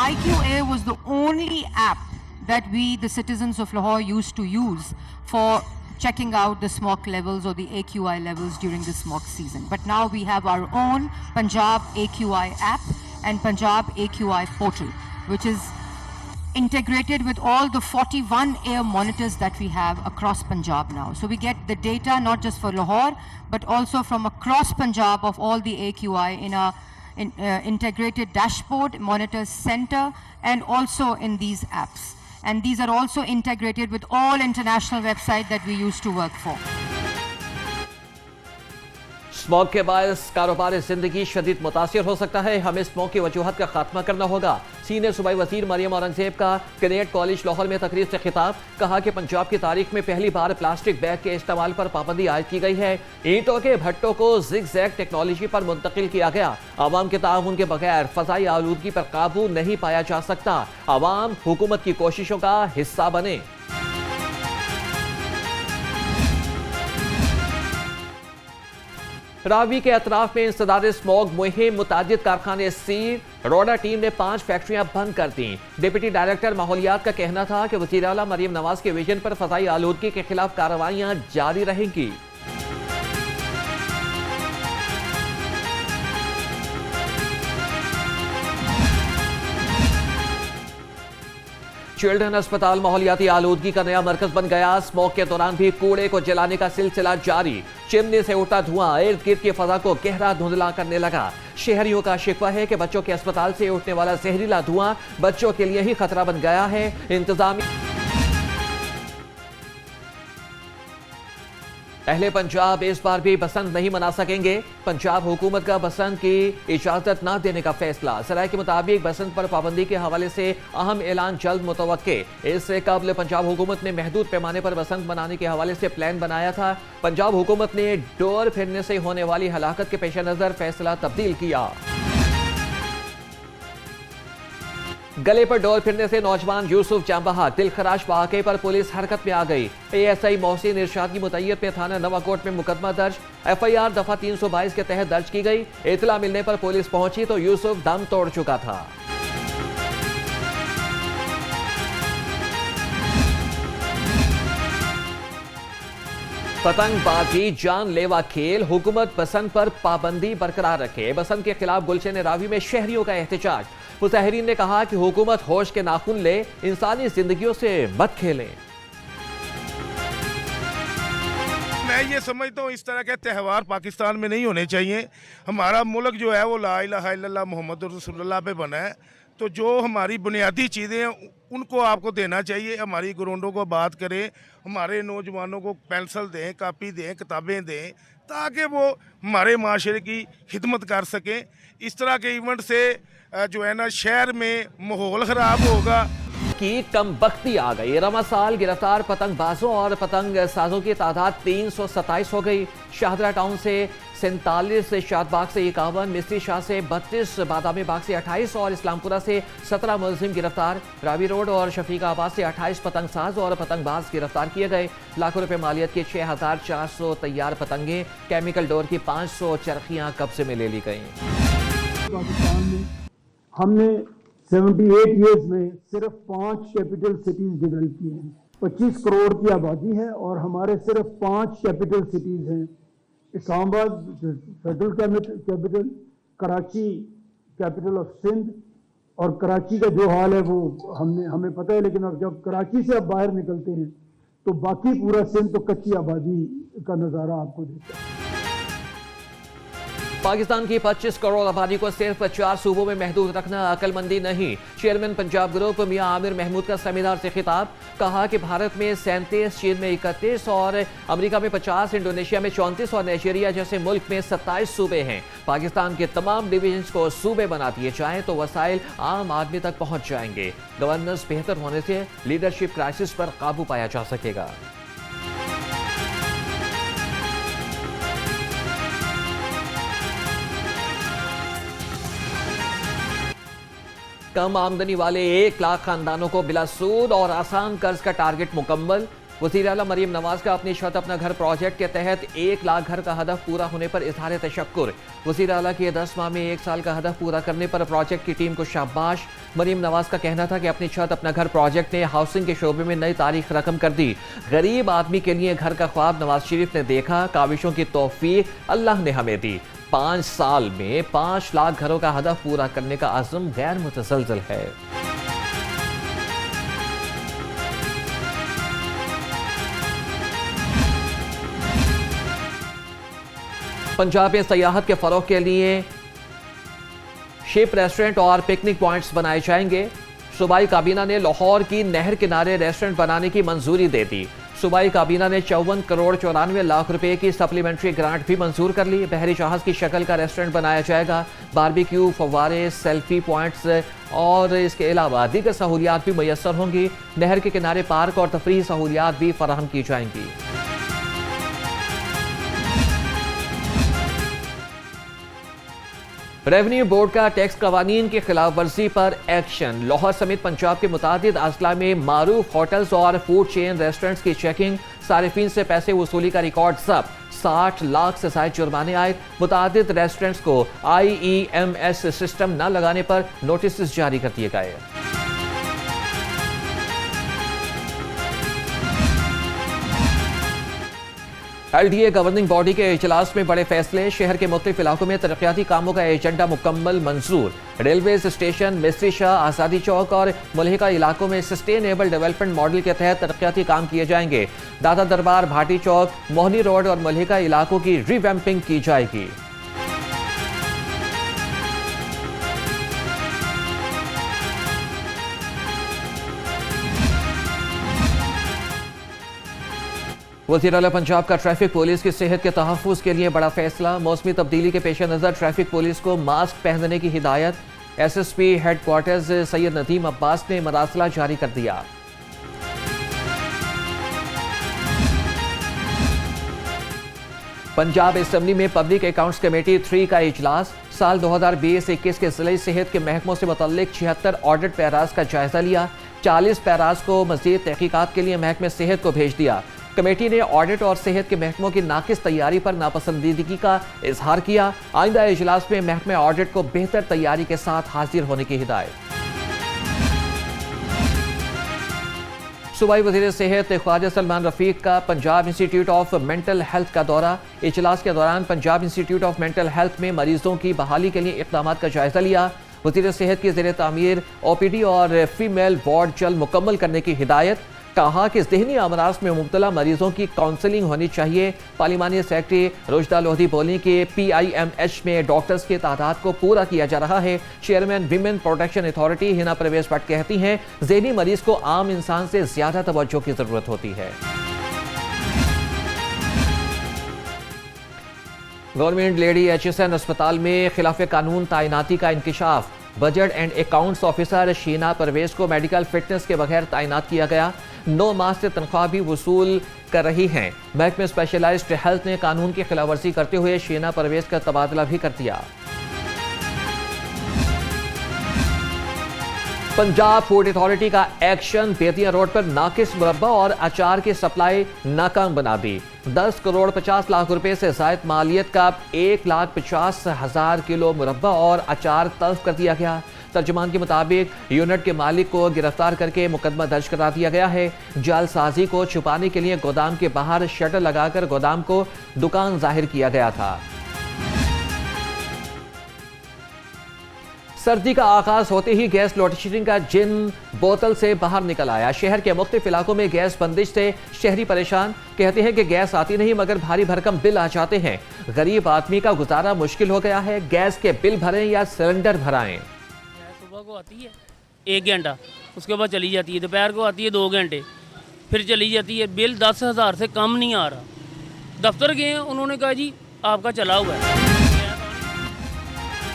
IQA was the only app that we, the citizens of Lahore, used to use for checking out the smog levels or the AQI levels during the smog season. But now we have our own Punjab AQI app and Punjab AQI portal, which is integrated with all the 41 air monitors that we have across Punjab now. So we get the data not just for Lahore, but also from across Punjab of all the AQI in a integrated dashboard, monitor center, and also in these apps. And these are also integrated with all international websites that we used to work for. Smog के बायस कारोबार जिंदगी शदीद मुतासिर हो सकता है। हमें smog की वजूहत का खात्मा करना होगा। सीनियर सूबाई वजीर मरियम औरंगजेब का कैडेट कॉलेज लाहौर में तकरीर से खिताब। कहा कि पंजाब की तारीख में पहली बार प्लास्टिक बैग के इस्तेमाल पर पाबंदी आयद की गई है। ईंटों के भट्टों को जिग-जैग टेक्नोलॉजी पर मुंतकिल किया गया। आवाम के ताउन के बगैर फजाई आलूदगी पर काबू नहीं पाया जा सकता। आवाम हुकूमत की कोशिशों का हिस्सा बने। रावी के अतराफ में इंसदाद स्मॉग मुहिम, मुतादिद कारखाने सील। रोडा टीम ने 5 फैक्ट्रियां बंद कर दी। डिप्टी डायरेक्टर माहौलियात का कहना था कि वज़ीर आला मरियम नवाज के विजन पर फजाई आलूदगी के खिलाफ कार्रवाइयां जारी रहेंगी। चिल्ड्रन अस्पताल माहौलियाती आलूदगी का नया मरकज बन गया। स्मॉग के दौरान भी कूड़े को जलाने का सिलसिला जारी। चिमनी से उठता धुआं इर्द गिर्द की फजा को गहरा धुंधला करने लगा। शहरियों का शिकवा है कि बच्चों के अस्पताल से उठने वाला जहरीला धुआं बच्चों के लिए ही खतरा बन गया है। इंतजामी अहले पंजाब इस बार भी बसंत नहीं मना सकेंगे। पंजाब हुकूमत का बसंत की इजाजत न देने का फैसला। सराय के मुताबिक बसंत पर पाबंदी के हवाले से अहम ऐलान जल्द मुतवक्के। इससे कबल पंजाब हुकूमत ने महदूद पैमाने पर बसंत मनाने के हवाले से प्लान बनाया था। पंजाब हुकूमत ने डोर फिरने से होने वाली हलाकत के पेश नजर फैसला तब्दील किया। गले पर डोर फिरने से नौजवान यूसुफ जांबहा दिलखराश वाक़े पर पुलिस हरकत में आ गई। ASI मोहसिन इरशाद की मुतैय्यद में थाना नवाकोट में मुकदमा दर्ज। FIR दफा 322 के तहत दर्ज की गई। इतला मिलने पर पुलिस पहुंची तो यूसुफ दम तोड़ चुका था। पतंगबाजी जानलेवा खेल, हुकूमत बसंत पर पाबंदी बरकरार रखे। बसंत के खिलाफ गुलशन रावी में शहरियों का एहतजाज। मुताहरीन ने कहा कि हुकूमत होश के नाखून ले, इंसानी जिंदगियों से मत खेलें। मैं ये समझता हूँ इस तरह के त्यौहार पाकिस्तान में नहीं होने चाहिए। हमारा मुल्क जो है वो ला इलाहा इल्लल्लाह मुहम्मद रसूलुल्लाह पे बना है, तो जो हमारी बुनियादी चीज़ें हैं उनको आपको देना चाहिए। हमारी ग्राउंडों को बात करें, हमारे नौजवानों को पेंसिल दें, कापी दें, किताबें दें, ताकि वो हमारे माशरे की खिदमत कर सकें। इस तरह के इवेंट से जो है ना शहर में माहौल ख़राब होगा। की कम बख्ती आ गई। रमा साल गिरफ्तार पतंगबाजों और पतंग साजों की तादाद 327 हो गई। शाहदरा टाउन से 47, शादबाग से 51, मिस्त्री शाह से 32, बादामी बाग से 28 और इस्लामपुरा से 17 मुलजिम गिरफ्तार। रावी रोड और शफीकाबाद से 28 पतंगसाज और पतंगबाज गिरफ्तार किए गए। लाखों रुपए मालियत की 6400 तैयार पतंगे, केमिकल डोर की 500 चरखियां कब्जे में ले ली गई। पाकिस्तान में हमने 78 ईयर्स में सिर्फ 5 कैपिटल सिटीज डेवलप किए हैं। 25 करोड़ की आबादी है और हमारे सिर्फ 5 कैपिटल सिटीज हैं। Islamabad federal capital, Karachi capital of Sindh, और कराची का जो हाल है वो हमें पता है। लेकिन अब जब कराची से अब बाहर निकलते हैं तो बाकी पूरा सिंध तो कच्ची आबादी का नज़ारा आपको देता है। पाकिस्तान की 25 करोड़ आबादी को सिर्फ 4 सूबों में महदूद रखना अकलमंदी नहीं। चेयरमैन पंजाब ग्रुप मियां आमिर महमूद का सेमिनार से खिताब। कहा कि भारत में 37, चीन में 31 और अमेरिका में 50, इंडोनेशिया में 34 और नाइजीरिया जैसे मुल्क में 27 सूबे हैं। पाकिस्तान के तमाम डिवीजन को सूबे बना दिए जाएं तो वसाइल आम आदमी तक पहुंच जाएंगे। गवर्नेंस बेहतर होने से लीडरशिप क्राइसिस पर काबू पाया जा सकेगा। कम आमदनी वाले 1 लाख खानदानों को बिला सूद और आसान कर्ज का टारगेट मुकम्मल। वज़ीर आला मरियम नवाज का अपनी छत अपना घर प्रोजेक्ट के तहत 1 लाख घर का हदफ पूरा होने पर इज़हार तशक्कुर। वज़ीर आला के 10 माह में 1 साल का हदफ पूरा करने पर प्रोजेक्ट की टीम को शाबाश। मरीम नवाज का कहना था कि अपनी छत अपना घर प्रोजेक्ट ने हाउसिंग के शोबे में नई तारीख रकम कर दी। गरीब आदमी के लिए घर का ख्वाब नवाज शरीफ ने देखा, काविशों की तौफीक अल्लाह ने हमें दी। 5 साल में 5 लाख घरों का हदफ पूरा करने का अज़्म गैर मुतसलसल है। पंजाब में सयाहत के फरोग के लिए शिप रेस्टोरेंट और पिकनिक पॉइंट्स बनाए जाएंगे। सूबाई काबीना ने लाहौर की नहर किनारे रेस्टोरेंट बनाने की मंजूरी दे दी। सूबाई काबीना ने 54 करोड़ 94 लाख रुपए की सप्लीमेंट्री ग्रांट भी मंजूर कर ली। बहरी जहाज की शक्ल का रेस्टोरेंट बनाया जाएगा। बारबेक्यू, फव्वारे, सेल्फी पॉइंट्स और इसके अलावा दीगर सहूलियात भी मैसर होंगी। नहर के किनारे पार्क और तफरीही सहूलियात भी फराहम की जाएंगी। रेवेन्यू बोर्ड का टैक्स कवानीन की खिलाफ वर्जी पर एक्शन। लाहौर समेत पंजाब के मुतादिद अजला में मारूफ होटल्स और फूड चेन रेस्टोरेंट्स की चेकिंग, सारिफीन से पैसे वसूली का रिकॉर्ड जब्त, 60 लाख से ज्यादा जुर्माने आए। मुतादिद रेस्टोरेंट्स को IEMS सिस्टम न लगाने पर नोटिस जारी कर दिए गए। LDA गवर्निंग बॉडी के इजलास में बड़े फैसले। शहर के मुख्तलिफ इलाकों में तरक्याती कामों का एजेंडा मुकम्मल मंजूर। रेलवे स्टेशन, मिस्त्री शाह, आज़ादी चौक और मुल्हिका इलाकों में सस्टेनेबल डेवलपमेंट मॉडल के तहत तरक्याती काम किए जाएंगे। दादा दरबार, भाटी चौक, मोहनी रोड और मुल्हिका इलाकों की रिवैम्पिंग की जाएगी। वज़ीर आला पंजाब का ट्रैफिक पुलिस की सेहत के तहफ़्फ़ुज़ के लिए बड़ा फैसला। मौसमी तब्दीली के पेश नज़र ट्रैफिक पुलिस को मास्क पहनने की हिदायत। SSP हेडक्वार्टर्स सैयद नदीम अब्बास ने मरासला जारी कर दिया। पंजाब असेंबली में पब्लिक अकाउंट्स कमेटी 3 का इजलास। साल 2020-21 के ज़िले सेहत के महकमों से मुतल्लिक 76 ऑडिट पैराज का जायजा लिया। 40 पैराज को मज़ीद तहकीकात के लिए महकमे सेहत को भेज दिया। कमेटी ने ऑडिट और सेहत के महकमों की नाकिस तैयारी पर नापसंदीदगी का इजहार किया। आइंदा इजलास में महकमे ऑडिट को बेहतर तैयारी के साथ हाजिर होने की हिदायत। सूबाई वज़ीर सेहत ख्वाजा सलमान रफीक का Punjab institute of mental health का दौरा। इजलास के दौरान Punjab institute of mental health में मरीजों की बहाली के लिए इक़दामात का जायजा लिया। वज़ीर सेहत की ज़ेर तामीर OPD और फीमेल वार्ड जल्द मुकम्मल करने की हिदायत। कहा कि ज़हनी अमराज में मुब्तला मरीजों की काउंसलिंग होनी चाहिए। पार्लिमानी सेक्रेटरी रुजदा लोधी बोली कि PIMH में डॉक्टर्स की तादाद को पूरा किया जा रहा है। Chairman women protection authority Hina Parvez Bhatt कहती हैं ज़हनी मरीज को आम इंसान से ज्यादा तवज्जो की जरूरत होती है। गवर्नमेंट लेडी HSN अस्पताल में खिलाफ कानून तैनाती का इंकशाफ। Budget and accounts officer Sheena Parvez को मेडिकल फिटनेस के बगैर तैनात किया गया। 9 माह से तनख्वाह भी वसूल कर रही हैं। महकमे स्पेशलाइज्ड हेल्थ ने कानून की खिलाफवर्जी करते हुए शीना परवेज का तबादला भी कर दिया। पंजाब फूड अथॉरिटी का एक्शन। बेतिया रोड पर नाकिस मुरब्बा और अचार की सप्लाई नाकाम बना दी। 10 करोड़ 50 लाख रुपए से जायद मालियत का 1,50,000 किलो मुरब्बा और अचार तल्फ कर दिया गया। तर्जुमान के मुताबिक यूनिट के मालिक को गिरफ्तार करके मुकदमा दर्ज करा दिया गया है। जालसाजी को छुपाने के लिए गोदाम के बाहर शटर लगाकर गोदाम को दुकान जाहिर किया गया था। सर्दी का आगाज होते ही गैस लोड शेडिंग का जिन बोतल से बाहर निकल आया। शहर के मुख्तलिफ इलाकों में गैस बंदिश से शहरी परेशान। कहते हैं कि गैस आती नहीं मगर भारी भरकम बिल आ जाते हैं। गरीब आदमी का गुजारा मुश्किल हो गया है। गैस के बिल भरें या सिलेंडर भराएं। सुबह को आती है 1 घंटा, उसके बाद चली जाती है। दोपहर को आती है 2 घंटे, फिर चली जाती है। बिल 10,000 से कम नहीं आ रहा। दफ्तर गए, उन्होंने कहा जी आपका चला हुआ है।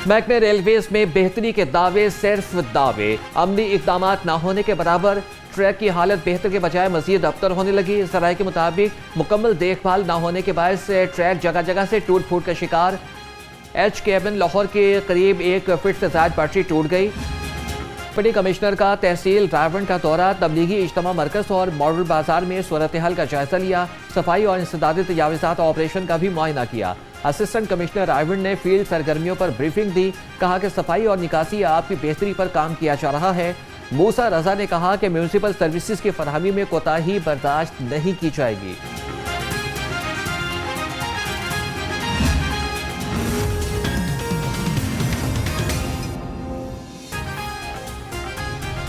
महकमे रेलवेज में बेहतरी के दावे सिर्फ दावे। अमली इकदाम न होने के बराबर। ट्रैक की हालत बेहतर के बजाय मजीद अबतर होने लगी। ज़राए के मुताबिक मुकम्मल देखभाल न होने के बायस ट्रैक जगह जगह से टूट फूट का शिकार। H केबिन लाहौर के करीब 1 फीट से ज्यादा पटरी टूट गई। डिप्टी कमिश्नर का तहसील रावण का दौरा। तबलीगी इज्तिमा मरकज और मॉडल बाजार में सूरत हाल का जायजा लिया। सफाई और इंसदादी तजावीज़ात ऑपरेशन का भी मुआयना किया। असिस्टेंट कमिश्नर आइवन ने फील्ड सरगर्मियों पर ब्रीफिंग दी। कहा कि सफाई और निकासी आब की बेहतरी पर काम किया जा रहा है। मूसा रजा ने कहा कि म्यूनिसिपल सर्विसेज की फरहमी में कोताही बर्दाश्त नहीं की जाएगी।